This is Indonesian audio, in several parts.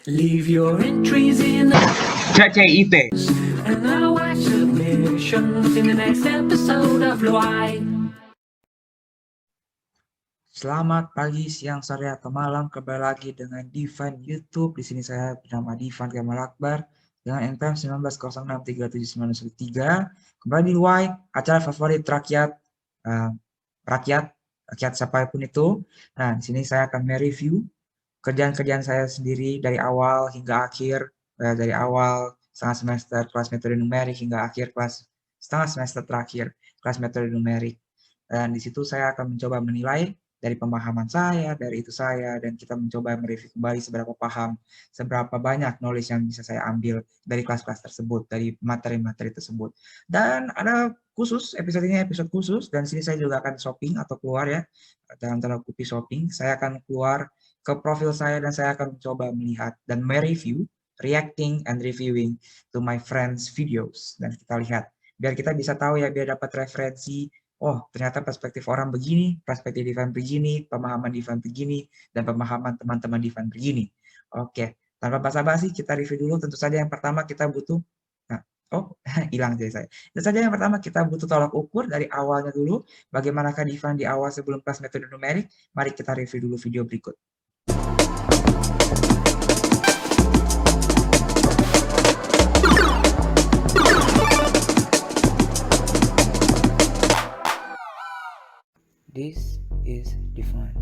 Leave your entries in the CCIT. and now I submissions in the next episode of Luai. Selamat pagi, siang, sore, atau malam. Kembali lagi dengan Divan YouTube. Di sini saya bernama Divan Gamal Akbar dengan NPM 19063793. Kembali di Luai, acara favorit rakyat, rakyat siapapun itu. Nah, di sini saya akan mereview kerjaan-kerjaan saya sendiri dari awal hingga akhir, dari awal setengah semester kelas metode numerik hingga akhir kelas setengah semester terakhir kelas metode numerik. Dan di situ saya akan mencoba menilai dari pemahaman saya, dari itu saya, dan kita mencoba mereview kembali seberapa paham, seberapa banyak knowledge yang bisa saya ambil dari kelas-kelas tersebut, dari materi-materi tersebut. Dan ada khusus, episode ini episode khusus, dan sini saya juga akan shopping atau keluar ya, dalam tanda kutip shopping, saya akan keluar ke profil saya dan saya akan mencoba melihat dan mereview, reacting and reviewing to my friends videos. Dan kita lihat, biar kita bisa tahu ya, biar dapat referensi, oh ternyata perspektif orang begini, perspektif Divan begini, pemahaman Divan begini, dan pemahaman teman-teman Divan begini. Oke, tanpa basa-basi kita review dulu. Tentu saja yang pertama kita butuh, hilang jadi saya. Tentu saja yang pertama kita butuh tolak ukur dari awalnya dulu. Bagaimanakah Divan di awal sebelum kelas metode numerik? Mari kita review dulu video berikut. This is Divan.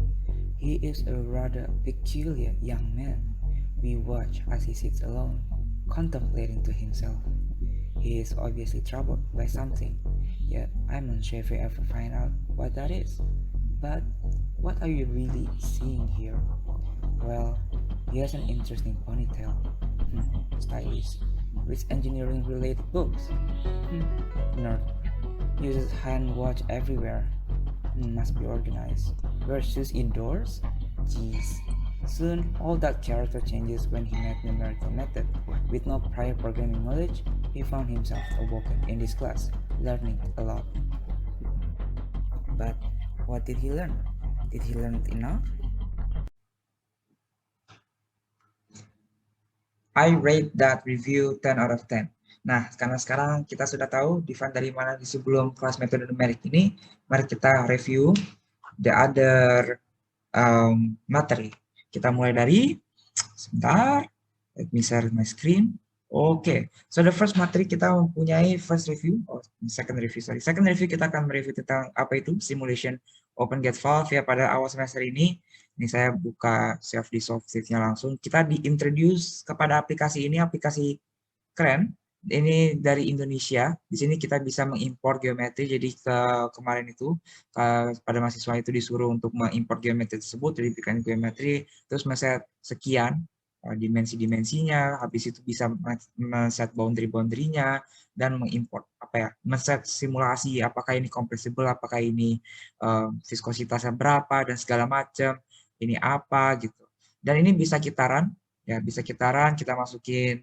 He is a rather peculiar young man. We watch as he sits alone, contemplating to himself. He is obviously troubled by something, yet I'm unsure if we ever find out what that is. But what are you really seeing here? Well, he has an interesting ponytail. Stylish. Reads engineering-related books. Nerd. Uses hand watch everywhere. Must be organized. Wears shoes indoors? Jeez. Soon, all that character changes when he met numerical method. With no prior programming knowledge, he found himself awoken in this class, learning a lot. But what did he learn? Did he learn enough? I rate that review 10 out of 10. Nah, karena sekarang kita sudah tahu Divan dari mana di sebelum kelas metode numerik ini, mari kita review the other materi. Kita mulai dari, sebentar, let me share my screen. Oke, so the first materi kita mempunyai second review kita akan mereview tentang apa itu simulation OpenGate Valve ya pada awal semester ini. Ini saya buka save di Softsheet-nya langsung. Kita di-introduce kepada aplikasi ini, aplikasi keren. Ini dari Indonesia. Di sini kita bisa mengimpor geometri. Jadi kemarin itu pada mahasiswa itu disuruh untuk mengimpor geometri tersebut, jadi bikin geometri, terus men-set sekian dimensi-dimensinya, habis itu bisa men-set boundary-boundary-nya dan mengimport men-set simulasi apakah ini compressible, apakah ini viskositasnya berapa dan segala macam. Ini apa gitu. Dan ini bisa kita run, ya bisa kita run, kita masukin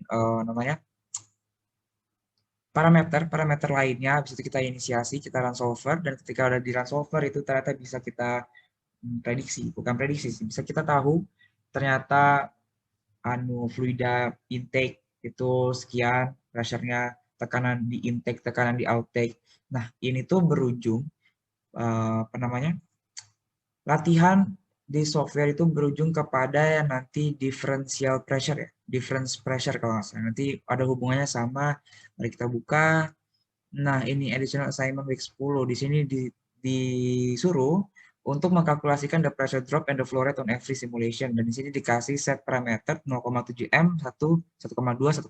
parameter lainnya, habis itu kita inisiasi, kita run solver, dan ketika udah di run solver itu ternyata bisa kita bukan prediksi sih, bisa kita tahu ternyata fluida intake itu sekian, pressure-nya, tekanan di intake, tekanan di outtake. Nah, ini tuh berujung latihan di software itu berujung kepada nanti differential pressure ya, difference pressure kalau nggak salah. Nanti ada hubungannya sama, mari kita buka. Nah, ini additional assignment week 10. Di sini disuruh untuk mengkalkulasikan the pressure drop and the flow rate on every simulation. Dan di sini dikasih set parameter 0,7 m, 1, 1,2, 1,5.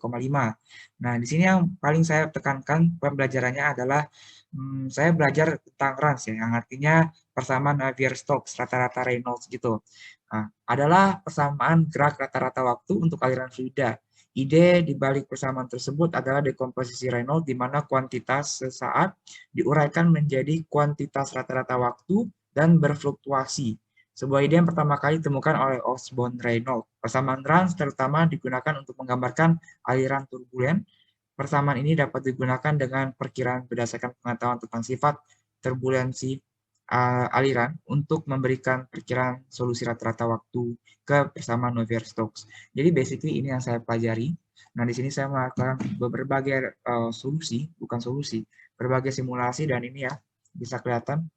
Nah, di sini yang paling saya tekankan pembelajarannya adalah saya belajar tentang runs ya, yang artinya persamaan Navier-Stokes, rata-rata Reynolds gitu. Nah, adalah persamaan gerak rata-rata waktu untuk aliran fluida. Ide di balik persamaan tersebut adalah dekomposisi Reynolds, di mana kuantitas sesaat diuraikan menjadi kuantitas rata-rata waktu dan berfluktuasi. Sebuah ide yang pertama kali ditemukan oleh Osborne Reynolds. Persamaan runs terutama digunakan untuk menggambarkan aliran turbulen. Persamaan ini dapat digunakan dengan perkiraan berdasarkan pengetahuan tentang sifat turbulensi aliran untuk memberikan perkiraan solusi rata-rata waktu ke persamaan Navier-Stokes. Jadi basically ini yang saya pelajari. Nah, di sini saya melakukan berbagai berbagai simulasi, dan ini ya bisa kelihatan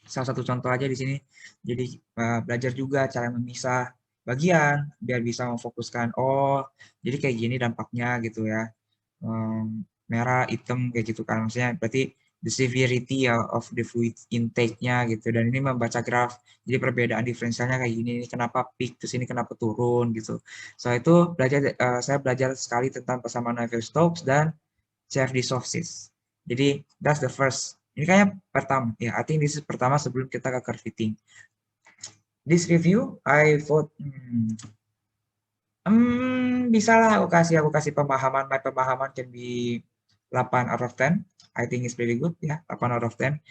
salah satu contoh aja di sini. Jadi belajar juga cara memisah bagian biar bisa memfokuskan, oh jadi kayak gini dampaknya gitu ya. Merah, hitam kayak gitu kan. Maksudnya berarti the severity of the fluid intake-nya gitu. Dan ini membaca graf. Jadi perbedaan diferensialnya kayak gini. Ini kenapa peak, terus ini kenapa turun gitu. So itu saya belajar sekali tentang persamaan Navier-Stokes dan CFD-Soft-Sys. Jadi that's the first. Ini kayaknya pertama. Ya, I think this is pertama sebelum kita ke curve fitting. This review, I vote bisa lah aku kasih pemahaman. My pemahaman can be 8 out of 10. I think it's very good ya, 8 out of 10.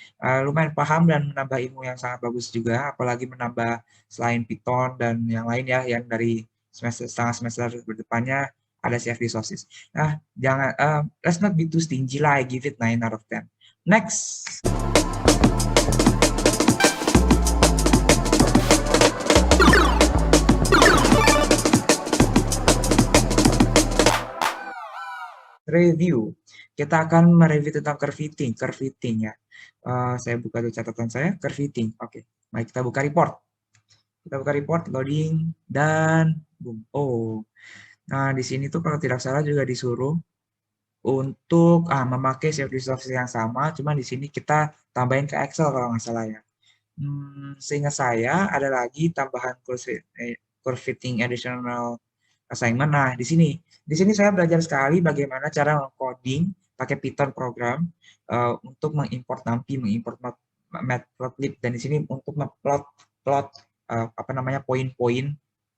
Lumayan paham dan menambah ilmu yang sangat bagus juga, apalagi menambah selain Python dan yang lain ya, yang dari semester berdepannya ada CFD Sources. Nah, jangan let's not be too stingy lah, I give it 9 out of 10. Next. Review. Kita akan mereview tentang curve fitting ya. Saya buka dulu catatan saya, curve fitting. Oke, mari kita buka report. Kita buka report, loading, dan boom. Oh, nah di sini tuh kalau tidak salah juga disuruh untuk memakai CFD software yang sama, cuma di sini kita tambahin ke Excel kalau nggak salah ya. Seingat saya ada lagi tambahan curve fitting additional assignment. Nah, di sini saya belajar sekali bagaimana cara coding pakai Python program untuk mengimport NumPy, mengimport Matplotlib, dan di sini untuk plot apa namanya poin-poin,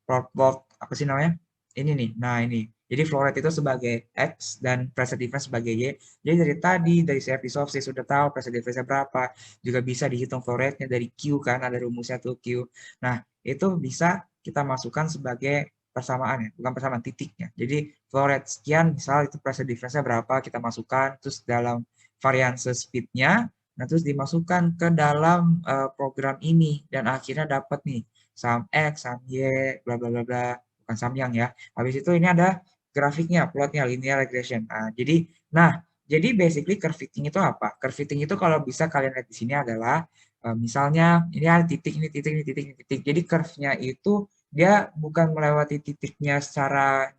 plot apa sih namanya? Ini nih. Nah, ini. Jadi flow rate itu sebagai X dan pressure difference sebagai Y. Jadi dari CFD Soft-Sys sudah tahu pressure difference-nya berapa. Juga bisa dihitung flow rate-nya dari Q kan, ada rumusnya tuh Q. Nah, itu bisa kita masukkan sebagai persamaan ya, bukan persamaan, titiknya. Jadi flow rate sekian, misal itu pressure difference-nya berapa, kita masukkan, terus dalam varianse speed-nya, nah terus dimasukkan ke dalam program ini, dan akhirnya dapat nih sum X, sum Y, bla bla bla bla, bukan Samyang ya. Habis itu ini ada grafiknya, plotnya, linear regression. Jadi basically curve fitting itu apa? Curve fitting itu kalau bisa kalian lihat di sini adalah misalnya ini ada titik, ini titik, ini titik, ini titik. Jadi curve-nya itu dia bukan melewati titiknya secara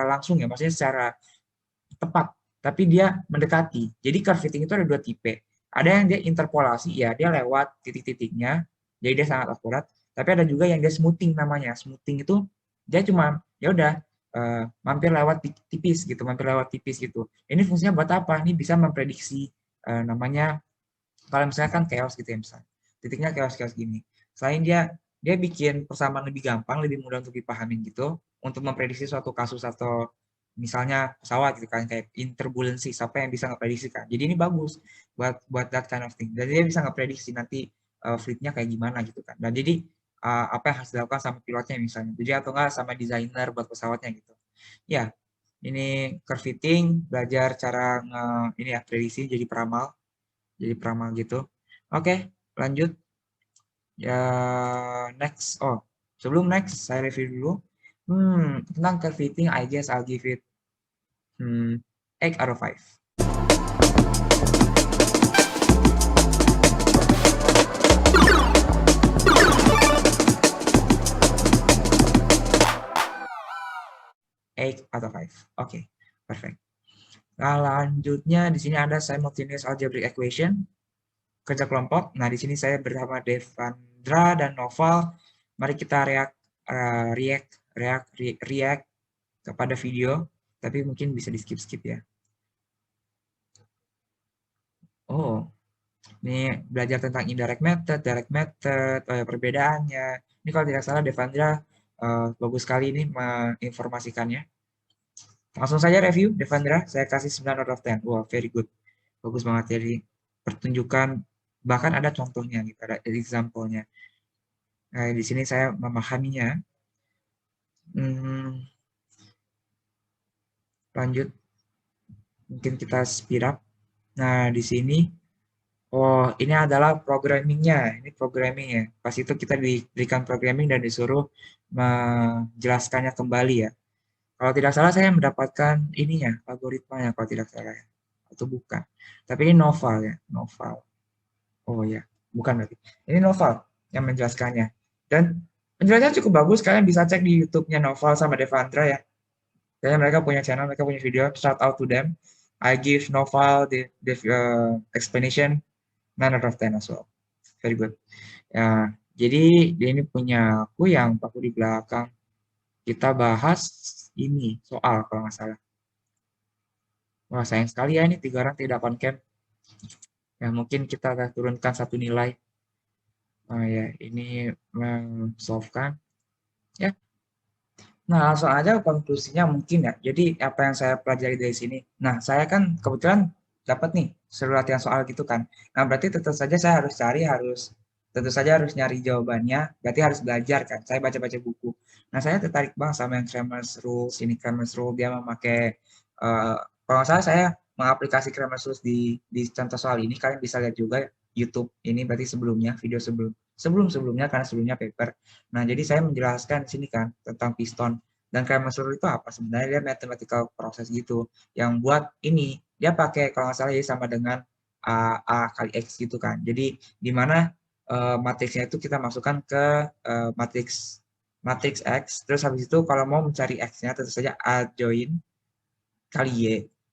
langsung ya, maksudnya secara tepat, tapi dia mendekati. Jadi curve fitting itu ada dua tipe. Ada yang dia interpolasi, ya dia lewat titik-titiknya, jadi dia sangat akurat. Tapi ada juga yang dia smoothing namanya. Smoothing itu dia cuma ya udah mampir lewat tipis gitu, mampir lewat tipis gitu. Ini fungsinya buat apa? Ini bisa memprediksi namanya kalau misalnya kan chaos gitu ya, misalnya titiknya chaos gini. Selain dia bikin persamaan lebih gampang, lebih mudah untuk dipahamin gitu, untuk memprediksi suatu kasus atau misalnya pesawat gitu kan, kayak turbulensi, siapa yang bisa ngeprediksikan. Jadi ini bagus buat that kind of thing. Dan dia bisa ngeprediksi nanti fleet-nya kayak gimana gitu kan. Dan jadi apa yang harus dilakukan sama pilotnya misalnya. Jadi atau enggak sama desainer buat pesawatnya gitu. Ya, ini curve fitting, belajar cara ini ya prediksi jadi peramal gitu. Oke, lanjut. Ya, next. Oh, sebelum next, saya review dulu. Tentang curve fitting, I guess I'll give it 8 out of 5. Out of 5. Oke, perfect. Nah, lanjutnya di sini ada simultaneous algebraic equation, kerja kelompok. Nah, di sini saya bersama Devandra dan Noval. Mari kita react kepada video, tapi mungkin bisa di skip ya. Oh, ini belajar tentang indirect method, direct method, perbedaannya. Ini kalau tidak salah Devandra bagus sekali ini menginformasikannya. Langsung saja review, Devandra. Saya kasih 9 out of 10. Wow, very good. Bagus banget. Jadi pertunjukan, bahkan ada contohnya, gitu, ada example-nya. Nah, di sini saya memahaminya. Lanjut. Mungkin kita speed up. Nah, di sini Oh, ini adalah programmingnya. Ini programmingnya. Pas itu kita diberikan programming dan disuruh menjelaskannya kembali ya. Kalau tidak salah saya mendapatkan ininya, algoritmanya kalau tidak salah ya. Atau bukan. Tapi ini Noval ya, Noval. Oh ya, bukan berarti. Ini Noval yang menjelaskannya. Dan penjelasannya cukup bagus, kalian bisa cek di YouTube-nya Noval sama Devandra ya. Kayaknya mereka punya channel, mereka punya video, shout out to them. I give Noval the explanation 9 out of 10 as well. Very good. Ya, jadi dia ini punya aku yang paku di belakang. Kita bahas ini soal kalau nggak salah. Wah, sayang sekali ya ini 3 orang tidak on cam. Ya, mungkin kita akan turunkan 1 nilai. Oh ya, ini solve-kan. Ya. Nah, langsung aja konklusinya mungkin ya. Jadi apa yang saya pelajari dari sini. Nah, saya kan kebetulan dapat nih suruh latihan soal gitu kan. Nah, berarti tentu saja saya tentu saja harus nyari jawabannya, berarti harus belajar kan. Saya baca-baca buku. Nah, saya tertarik banget sama yang Cramer's Rules. Ini Cramer's Rule dia memakai kalau nggak salah saya mengaplikasi Cramer's Rules di contoh soal ini. Kalian bisa lihat juga YouTube ini berarti sebelumnya, video sebelumnya karena sebelumnya paper. Nah, jadi saya menjelaskan di sini kan tentang piston dan Cramer's Rule itu apa? Sebenarnya dia mathematical process gitu. Yang buat ini dia pakai kalau nggak salah ya sama dengan A kali X gitu kan. Jadi di mana matriksnya itu kita masukkan ke matriks X, terus habis itu kalau mau mencari X-nya tentu saja A join kali Y.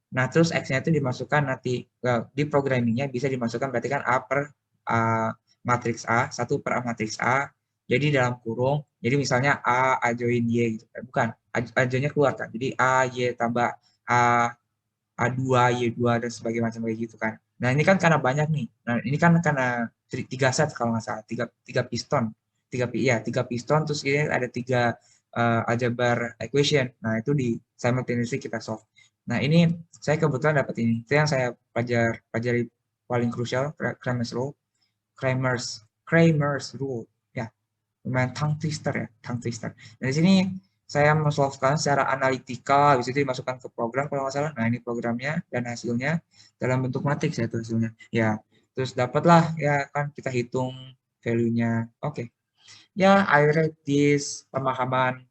Nah, terus X-nya itu dimasukkan nanti di programmingnya bisa dimasukkan berarti kan A per A matriks A, 1 per A matriks A, jadi dalam kurung, jadi misalnya A join Y gitu. Bukan, A join-nya keluar kan, jadi A, Y tambah A, A2, Y2, dan sebagainya macam kayak gitu kan. Nah, ini kan karena banyak nih. Nah, ini kan karena 3 set kalau nggak salah, 3 piston. 3 piston, terus ini ada 3 algebraic equation. Nah, itu di simultaneously kita solve. Nah, ini saya kebetulan dapat ini. Itu yang saya pelajari paling krusial, Cramer's Rule. Cramer's Rule. Ya, lumayan tongue twister ya, tongue twister. Nah, di sini saya mensolvekan secara analitikal, habis itu dimasukkan ke program kalau nggak salah. Nah, ini programnya dan hasilnya dalam bentuk matriks ya itu hasilnya. Ya, terus dapatlah ya kan kita hitung value-nya. Oke. Ya, I read this pemahaman.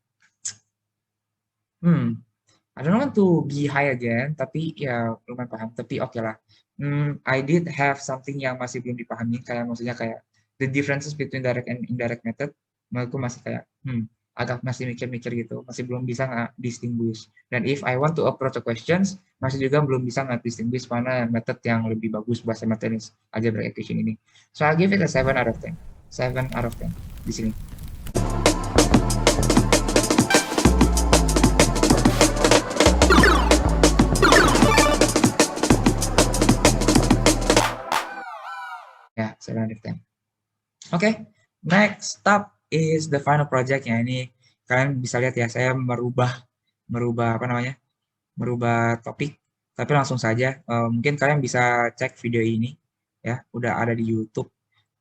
I don't want to be high again, tapi ya lumayan paham. Tapi oke lah. I did have something yang masih belum dipahami, kayak maksudnya kayak the differences between direct and indirect method. Menurutku masih kayak, agak masih mikir-mikir gitu, masih belum bisa nggak distinguish. Dan if I want to approach the questions, masih juga belum bisa nggak distinguish mana method yang lebih bagus buat simultaneous algebraic equation ini. So I'll give it a 7 out of 10. 7 out of 10 di sini. Ya, 7 out of 10. Oke, next up is the final project ya. Ini kalian bisa lihat ya, saya merubah apa namanya? Merubah topik. Tapi langsung saja, mungkin kalian bisa cek video ini ya, udah ada di YouTube.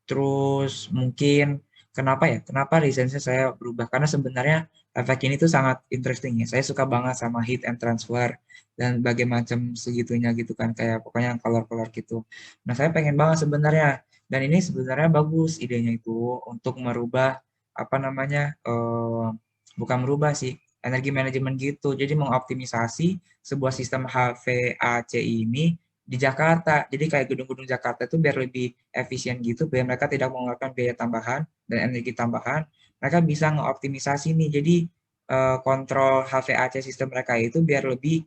Terus mungkin kenapa ya? Kenapa reasonnya saya berubah? Karena sebenarnya efek ini tuh sangat interesting ya. Saya suka banget sama heat and transfer dan bagaimana macam segitunya gitu kan, kayak pokoknya yang color-color gitu. Nah, saya pengen banget sebenarnya. Dan ini sebenarnya bagus idenya itu untuk merubah apa namanya? Bukan merubah sih, energi manajemen gitu. Jadi mengoptimisasi sebuah sistem HVAC ini di Jakarta. Jadi kayak gedung-gedung Jakarta itu biar lebih efisien gitu, biar mereka tidak mengeluarkan biaya tambahan dan energi tambahan. Mereka bisa ngeoptimisasi nih. Jadi kontrol HVAC sistem mereka itu biar lebih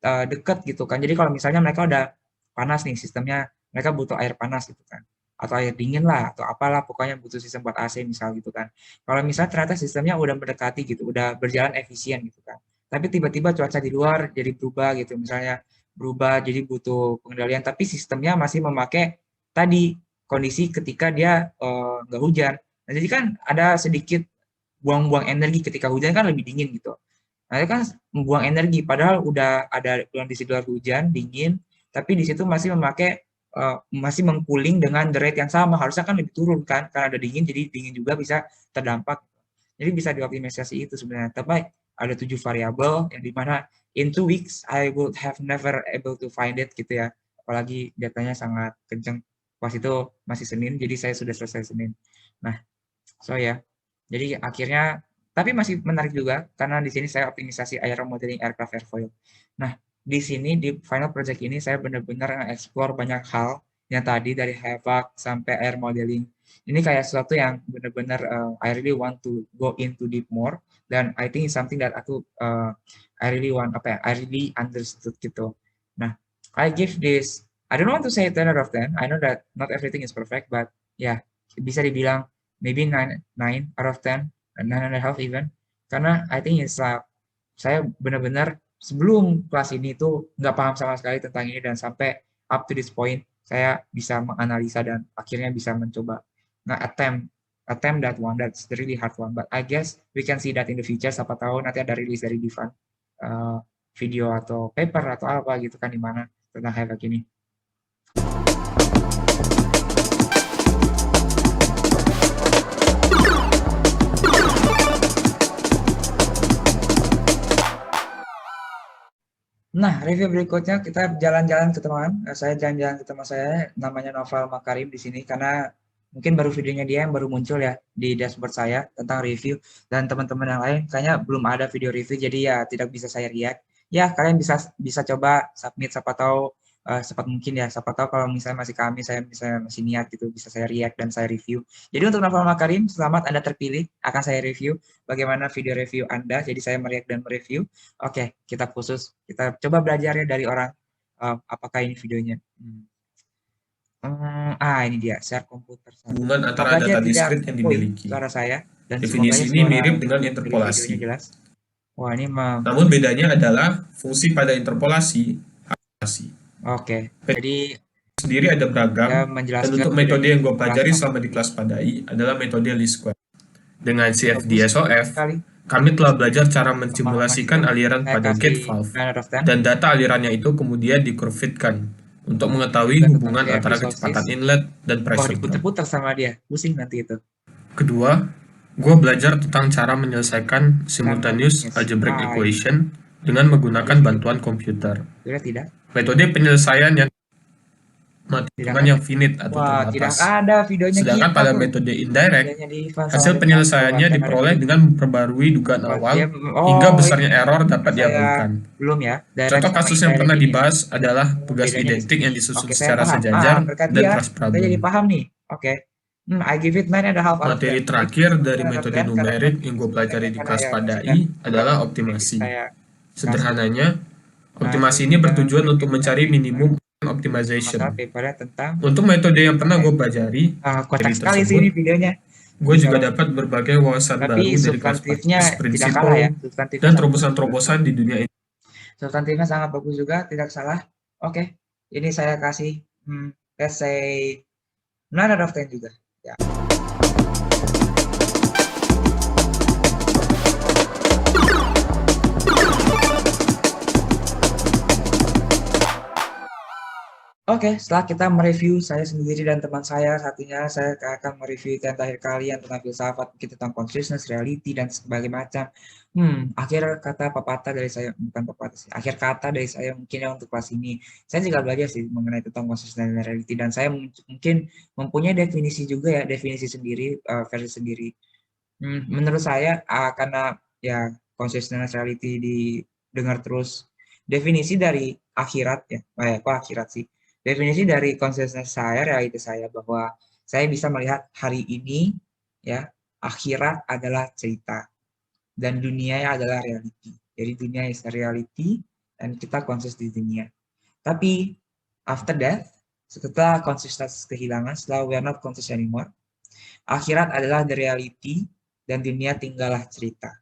dekat gitu kan. Jadi kalau misalnya mereka udah panas nih sistemnya, mereka butuh air panas gitu kan. Atau air dingin lah, atau apalah pokoknya butuh sistem buat AC misal gitu kan. Kalau misalnya ternyata sistemnya udah mendekati gitu, udah berjalan efisien gitu kan. Tapi tiba-tiba cuaca di luar jadi berubah gitu, misalnya berubah jadi butuh pengendalian, tapi sistemnya masih memakai tadi kondisi ketika dia nggak hujan. Nah, jadi kan ada sedikit buang-buang energi ketika hujan kan lebih dingin gitu. Nah, itu kan membuang energi, padahal udah ada kondisi luar hujan, dingin, tapi di situ masih memakai masih mengcooling dengan the rate yang sama, harusnya kan lebih turun kan, karena ada dingin, jadi dingin juga bisa terdampak. Jadi bisa dioptimisasi itu sebenarnya. Tapi ada 7 variabel yang dimana in 2 weeks I would have never able to find it gitu ya. Apalagi datanya sangat kenceng. Pas itu masih Senin, jadi saya sudah selesai Senin. Nah, so ya, jadi akhirnya, tapi masih menarik juga karena di sini saya optimisasi aeromodeling aircraft airfoil. Nah, di sini di final project ini saya benar-benar explore banyak hal yang tadi dari HVAC sampai air modeling. Ini kayak sesuatu yang benar-benar I really want to go into deep more, dan I think it's something that I really want, I really understood gitu. Nah, I give this, I don't want to say 10 out of 10. I know that not everything is perfect, but ya, bisa dibilang maybe 9 out of 10, 9.5 even. Karena I think it's saya benar-benar sebelum kelas ini tuh nggak paham sama sekali tentang ini, dan sampai up to this point saya bisa menganalisa dan akhirnya bisa mencoba attempt that one. That's the really hard one, but I guess we can see that in the future. Siapa tahu nanti ada rilis dari Divan, video atau paper atau apa gitu kan, di mana tentang HVAC ini. Nah, review berikutnya kita jalan-jalan ke teman. Saya jalan-jalan ke teman saya, namanya Noval Makarim di sini, karena mungkin baru videonya dia yang baru muncul ya di dashboard saya tentang review, dan teman-teman yang lain kayaknya belum ada video review, jadi ya tidak bisa saya react. Ya, kalian bisa coba submit, siapa tahu cepat mungkin ya, siapa tahu kalau misalnya masih saya masih niat gitu, bisa saya react dan saya review. Jadi untuk Noval Makarim, selamat Anda terpilih, akan saya review bagaimana video review Anda, jadi saya mereact dan mereview. Oke, kita coba belajar ya dari orang, apakah ini videonya. Ini dia, share komputer. Hubungan antara data discrete yang dimiliki. Suara saya, dan definisi ini mirip dengan interpolasi. Jelas. Wah, ini namun bedanya adalah fungsi pada interpolasi. Oke, jadi sendiri ada beragam, dan untuk metode yang gue pelajari selama di kelas PADAI adalah metode least square. Dengan CFD-SOF, kami telah belajar cara mensimulasikan aliran pada gate valve, dan data alirannya itu kemudian dikurvitkan untuk mengetahui hubungan antara kecepatan inlet dan pressure drop. Diputar sama dia, pusing nanti itu. Kedua, gue belajar tentang cara menyelesaikan simultaneous algebraic equation dengan menggunakan bantuan komputer. Tidak. Metode penyelesaian yang yang finite atau terbatas. Tidak ada videonya. Sedangkan pada metode indirect, hasil penyelesaiannya diperoleh dengan memperbarui dugaan awal hingga besarnya error dapat diabaikan. Belum ya. Contoh kasus yang pernah dibahas adalah tugas identik yang disusun secara sejajar dan cross problem. Saya jadi paham nih. Oke. I give it 9.5. Materi terakhir dari metode numerik yang gue pelajari di kelas PADAI adalah optimasi. Sederhananya, optimasi ini bertujuan untuk mencari minimum optimization. Untuk metode yang pernah gue pelajari, gue juga dapat berbagai wawasan baru dari kelas prinsip dan terobosan-terobosan di dunia ini. Substantifnya sangat bagus juga, tidak salah. Oke, ini saya kasih let's say 9 out of 10 juga. Ya. Oke, setelah kita mereview, saya sendiri dan teman saya, satunya saya akan mereview yang terakhir kalian tentang filsafat, mungkin tentang consciousness, reality, dan sebagainya macam. Akhir kata pepatah dari saya, bukan pepatah sih, akhir kata dari saya mungkin ya untuk kelas ini. Saya juga belajar sih mengenai tentang consciousness dan reality, dan saya mungkin mempunyai definisi juga ya, definisi sendiri, versi sendiri. Menurut saya, karena ya consciousness reality didengar terus, definisi dari akhirat ya, kok akhirat sih? Definisi dari consciousness saya, reality saya, bahwa saya bisa melihat hari ini ya, akhirat adalah cerita dan dunia adalah reality. Jadi dunia is reality dan kita conscious di dunia. Tapi after that, setelah consciousness kehilangan, setelah we are not conscious anymore, akhirat adalah the reality dan dunia tinggallah cerita.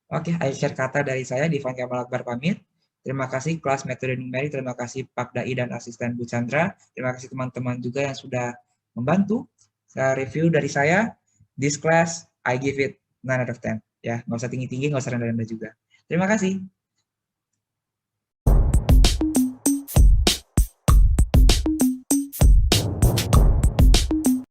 Oke, akhir kata dari saya, Divan Kamal Akbar pamit. Terima kasih kelas metode numerik, terima kasih Pak Dai dan asisten Bu Chandra, terima kasih teman-teman juga yang sudah membantu. Review dari saya, this class I give it 9 out of 10. Ya, nggak usah tinggi-tinggi, nggak usah rendah-rendah juga. Terima kasih.